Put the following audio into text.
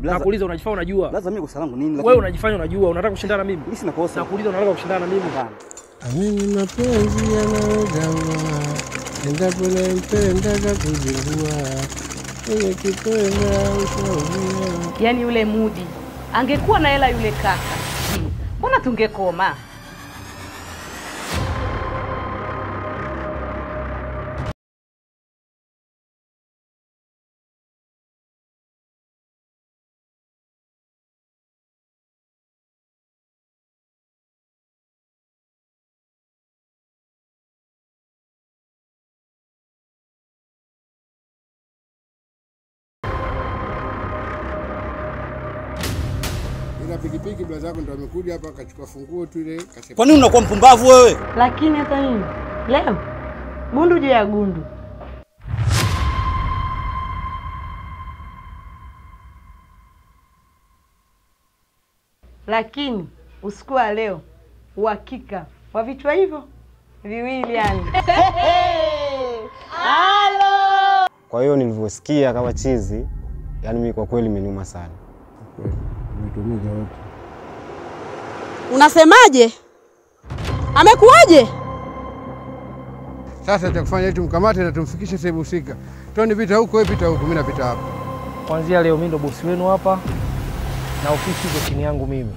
Nakuuliza unajifanya unajua. Lazima mimi kosa langu nini? Wewe unajifanya unajua, unataka kushindana mimi? Mimi sina kosa. Nakuuliza unataka kushindana mimi? Hapana. Amini mapenzi yanayodanganya. Endapo nampenda kuzingua. Yeye kipenda ushauri. Yaani yule Mudi angekuwa na hela yule kaka. Mbona tungekoma? Ila pikipiki blaza yako ndo amekuja hapa akachukua funguo tu ile kasema. Kwa nini unakuwa mpumbavu wewe? Lakini hata mimi leo gundu je ya gundu. Lakini usiku wa leo uhakika wa vichwa hivyo viwili yani. Halo! Kwa hiyo nilivyosikia kama chizi, yani mimi kwa kweli imeniuma sana. Kweli, umetumiza wote. Unasemaje? Amekuaje? Sasa cha kufanya eti mkamate na tumfikishe sehemu husika. Toni pita huko, wewe pita huko, mimi napita hapa. Kuanzia leo mimi ndo bosi wenu hapa na ofisi iko chini yangu mimi.